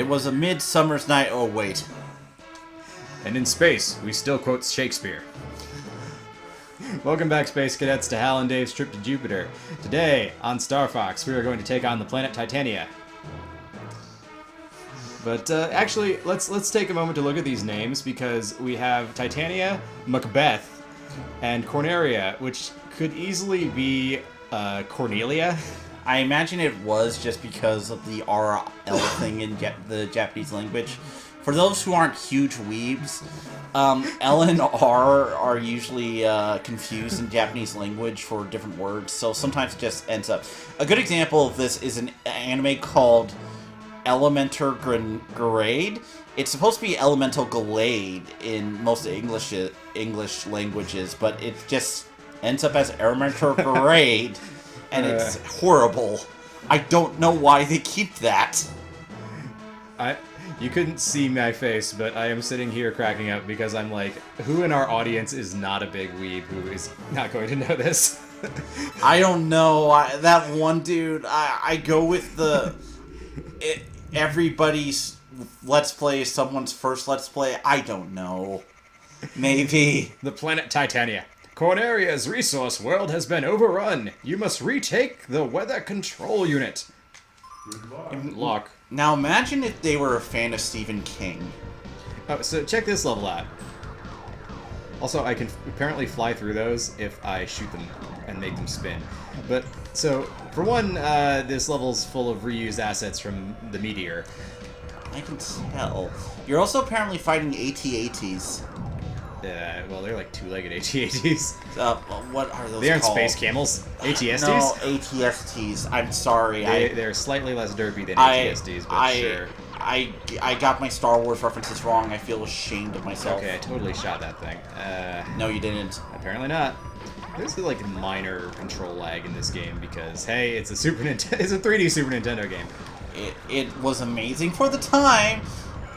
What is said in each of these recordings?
It was a midsummer's night. Oh, wait. And in space, we still quote Shakespeare. Welcome back, Space Cadets, to Hal and Dave's trip to Jupiter. Today, on Star Fox, we are going to take on the planet Titania. But actually, let's take a moment to look at these names, because we have Titania, Macbeth, and Corneria, which could easily be Cornelia. I imagine it was just because of the RL thing in the Japanese language. For those who aren't huge weebs, L and R are usually confused in Japanese language for different words, so sometimes it just ends up. A good example of this is an anime called Elemental Grade. It's supposed to be Elemental Glade in most English languages, but it just ends up as Elemental Grade, and it's horrible. I don't know why they keep that. You couldn't see my face, but I am sitting here cracking up because I'm like, who in our audience is not a big weeb who is not going to know this? I don't know. That one dude, I go with everybody's Let's Play is someone's first Let's Play. I don't know. Maybe. The planet Titania. Corneria's resource world has been overrun. You must retake the weather control unit. Lock. Now imagine if they were a fan of Stephen King. Oh, so check this level out. Also, I can apparently fly through those if I shoot them and make them spin. But, so, for one, this level's full of reused assets from the Meteor. I can tell. You're also apparently fighting AT-ATs. Well, they're like two-legged AT-ATs. What are those called? They aren't space camels. ATSTs? No, ATSTs. I'm sorry. They're slightly less derpy than ATSTs, but sure. I got my Star Wars references wrong. I feel ashamed of myself. Okay, I totally shot that thing. No, you didn't. Apparently not. There's like minor control lag in this game because, hey, it's a Super Nintendo. It's a 3D Super Nintendo game. It was amazing for the time.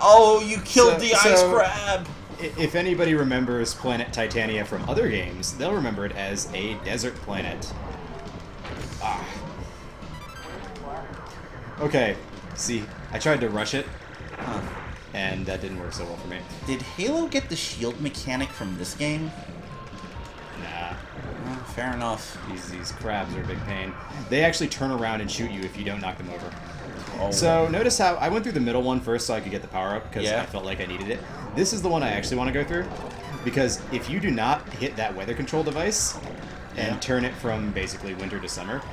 Oh, you killed the ice crab. If anybody remembers Planet Titania from other games, they'll remember it as a desert planet. Okay, see, I tried to rush it, and that didn't work so well for me. Did Halo get the shield mechanic from this game? Nah. Fair enough. These crabs are a big pain. They actually turn around and shoot you if you don't knock them over. Oh. So notice how I went through the middle one first so I could get the power up because I felt like I needed it. This is the one I actually want to go through because if you do not hit that weather control device and turn it from basically winter to summer,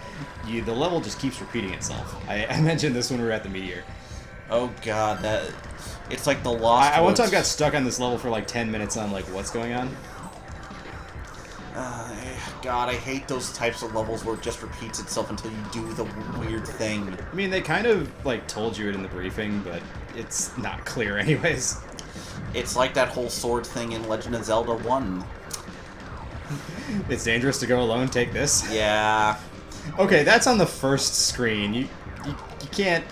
the level just keeps repeating itself. I mentioned this when we were at the Meteor. Oh god, it's like the Lost. I one time got stuck on this level for like 10 minutes and I'm like, what's going on? God, I hate those types of levels where it just repeats itself until you do the weird thing. I mean, they kind of, like, told you it in the briefing, but it's not clear anyways. It's like that whole sword thing in Legend of Zelda 1. It's dangerous to go alone, take this? Yeah. Okay, that's on the first screen. You can't...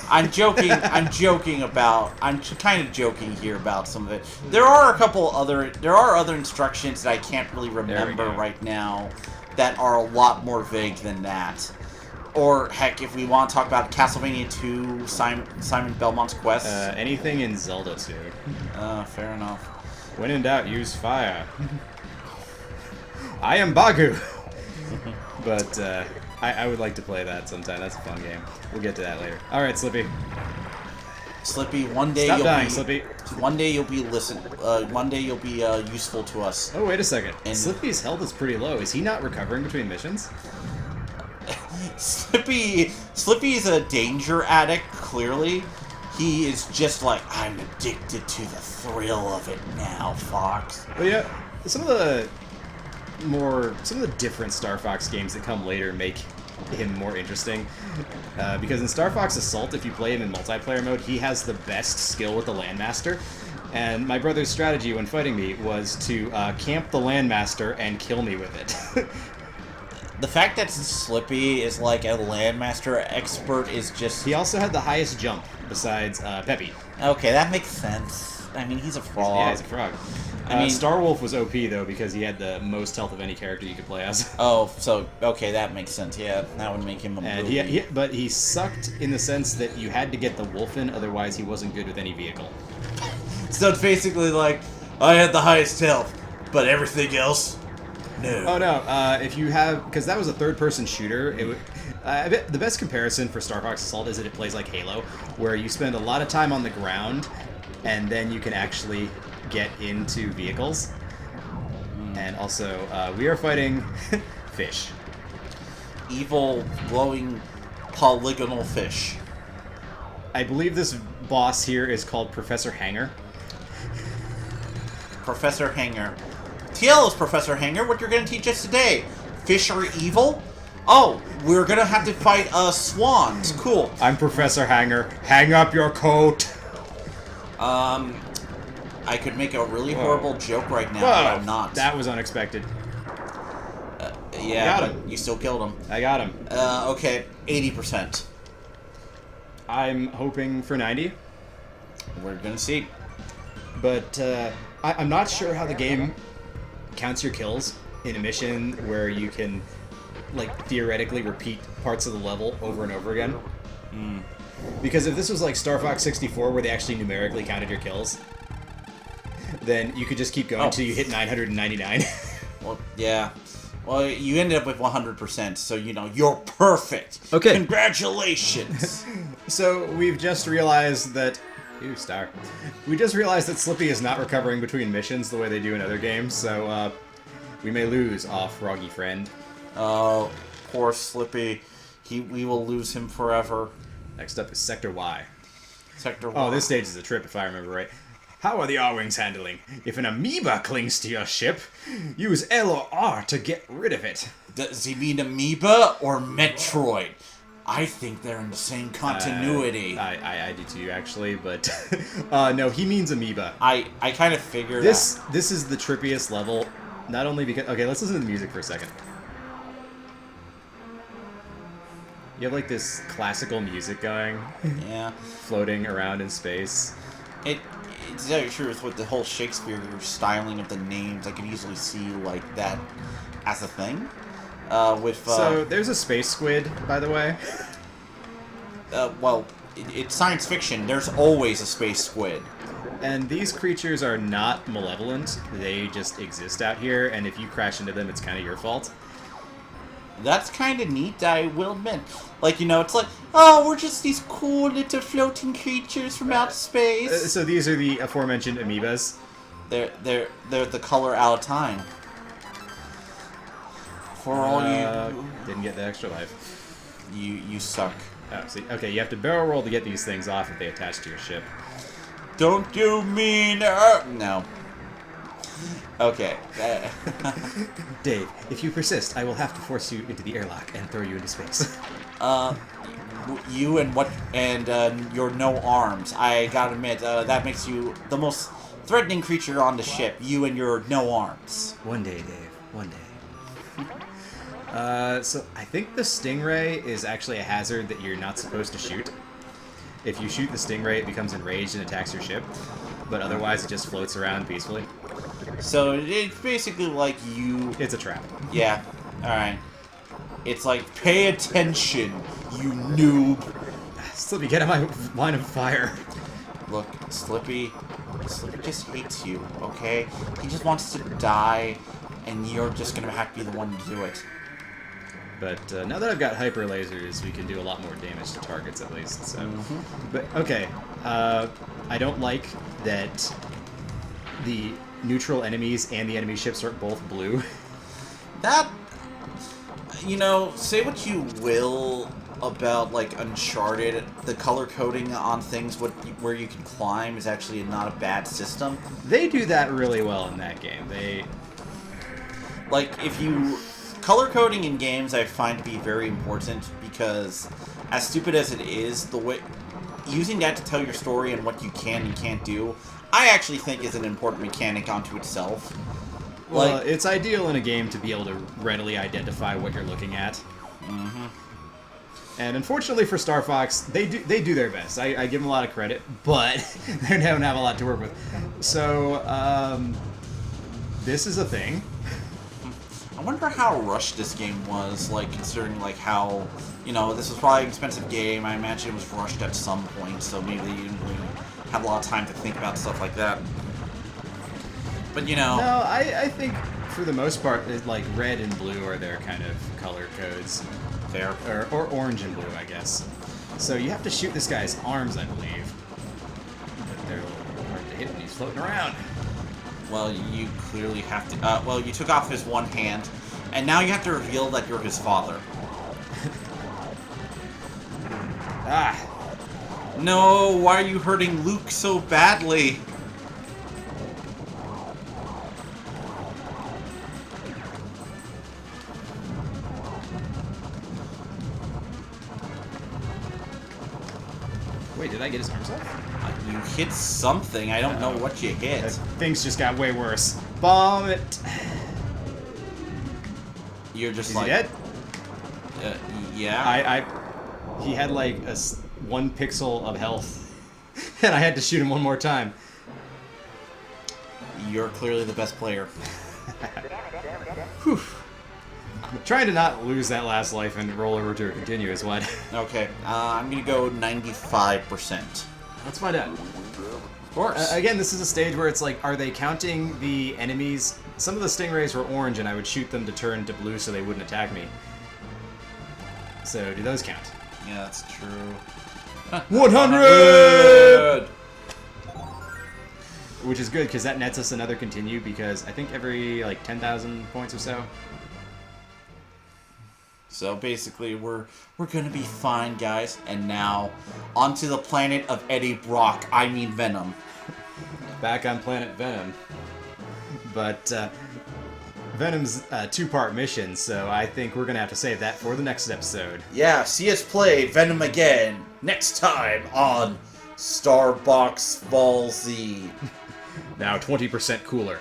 I'm joking. I'm kind of joking here about some of it. There are other instructions that I can't really remember right now that are a lot more vague than that. Or heck, if we want to talk about Castlevania 2, Simon Belmont's Quest. Anything in Zelda 2. Fair enough. When in doubt, use fire. I am Bagu. But I would like to play that sometime. That's a fun game. We'll get to that later. All right, Slippy. Slippy, one day Stop dying, Slippy. One day you'll be useful to us. Oh, wait a second. And Slippy's health is pretty low. Is he not recovering between missions? Slippy is a danger addict. Clearly, he is just like, I'm addicted to the thrill of it now, Fox. But yeah, some of the different Star Fox games that come later make him more interesting. Because in Star Fox Assault, if you play him in multiplayer mode, he has the best skill with the Landmaster. And my brother's strategy when fighting me was to camp the Landmaster and kill me with it. The fact that Slippy is like a Landmaster expert is just... He also had the highest jump, besides Peppy. Okay, that makes sense. I mean, he's a frog. Yeah, he's a frog. I mean, Starwolf was OP though because he had the most health of any character you could play as. Oh, so okay, that makes sense. Yeah, that would make him a And but he sucked in the sense that you had to get the wolf in, otherwise he wasn't good with any vehicle. So it's basically like I had the highest health, but everything else, no. Oh no! If you have, because that was a third-person shooter, it would. I bet the best comparison for Star Fox Assault is that it plays like Halo, where you spend a lot of time on the ground, and then you can actually get into vehicles. And also, we are fighting fish. Evil, glowing, polygonal fish. I believe this boss here is called Professor Hanger. Professor Hanger. TL is Professor Hanger. What you're going to teach us today? Fish are evil? Oh, we're going to have to fight swans. Cool. I'm Professor Hanger. Hang up your coat. I could make a really horrible joke right now, but I'm not. That was unexpected. Yeah, got him. You still killed him. I got him. Okay, 80%. I'm hoping for 90. We're going to see. But I'm not sure how the game counts your kills in a mission where you can, like, theoretically repeat parts of the level over and over again. Because if this was like Star Fox 64 where they actually numerically counted your kills, then you could just keep going until you hit 999. Well, yeah. Well, you ended up with 100%, so, you know, you're perfect. Okay. Congratulations. So we've just realized that... Ooh, star. We just realized that Slippy is not recovering between missions the way they do in other games, so we may lose our froggy friend. Oh, poor Slippy. We will lose him forever. Next up is Sector Y. Sector Y. Oh, this stage is a trip if I remember right. How are the R-Wings handling? If an amoeba clings to your ship, use L or R to get rid of it. Does he mean amoeba or Metroid? I think they're in the same continuity. I do too, actually, but no, he means amoeba. I kind of figured this is the trippiest level, not only because... Okay, let's listen to the music for a second. You have, like, this classical music going. Yeah. Floating around in space. It's very true with the whole Shakespeare styling of the names. I could easily see, like, that as a thing. So, there's a space squid, by the way. Well, it's science fiction. There's always a space squid. And these creatures are not malevolent. They just exist out here, and if you crash into them, it's kind of your fault. That's kind of neat, I will admit. Like, you know, it's like, oh, we're just these cool little floating creatures from outer space. So these are the aforementioned amoebas. They're the color out of time. For all you... Didn't get the extra life. You suck. Oh, see, okay, you have to barrel roll to get these things off if they attach to your ship. Don't you mean... No. Okay. Dave, if you persist, I will have to force you into the airlock and throw you into space. You and what... And your no arms. I gotta admit, that makes you the most threatening creature on the ship. You and your no arms. One day, Dave. One day. So I think the stingray is actually a hazard that you're not supposed to shoot. If you shoot the stingray, it becomes enraged and attacks your ship. But otherwise, it just floats around peacefully. So it's basically like you... It's a trap. Yeah. Alright. It's like, pay attention, you noob. Slippy, get out of my line of fire. Look, Slippy just hates you, okay? He just wants to die, and you're just gonna have to be the one to do it. But now that I've got hyper lasers, we can do a lot more damage to targets at least. So, But okay, I don't like that the neutral enemies and the enemy ships are both blue. That, you know, say what you will about like Uncharted, the color coding on things where you can climb is actually not a bad system. They do that really well in that game. Like, if you... Color coding in games I find to be very important because, as stupid as it is, the way... Using that to tell your story and what you can and can't do, I actually think is an important mechanic unto itself. Well, it's ideal in a game to be able to readily identify what you're looking at. And unfortunately for Star Fox, they do their best. I give them a lot of credit, but they don't have a lot to work with. So, this is a thing. I wonder how rushed this game was, like, considering, like, how, you know, this was probably an expensive game. I imagine it was rushed at some point, so maybe they didn't really have a lot of time to think about stuff like that. But, you know... No, I think, for the most part, like, red and blue are their kind of color codes. Fair. Or orange and blue, I guess. So you have to shoot this guy's arms, I believe. But they're a little hard to hit when he's floating around. Well, you clearly have to... well, you took off his one hand, and now you have to reveal that you're his father. Ah! No, why are you hurting Luke so badly? Wait, did I get his arms off? You hit something. I don't know what you hit. Things just got way worse. Bomb it! You're just Is like... he dead? Yeah. He had like 1 pixel of health, and I had to shoot him one more time. You're clearly the best player. Whew. I'm trying to not lose that last life and roll over to a continuous one. Okay, I'm gonna go 95%. Let's find out. Of course. Again, this is a stage where it's like, are they counting the enemies? Some of the stingrays were orange, and I would shoot them to turn to blue so they wouldn't attack me. So, do those count? Yeah, that's true. 100! Which is good, because that nets us another continue, because I think every, like, 10,000 points or so. So basically, we're gonna be fine, guys. And now, onto the planet of Eddie Brock. I mean Venom. Back on planet Venom. But, Venom's a 2-part mission, so I think we're gonna have to save that for the next episode. Yeah, see us play Venom again next time on Starbox Ball Z. Now 20% cooler.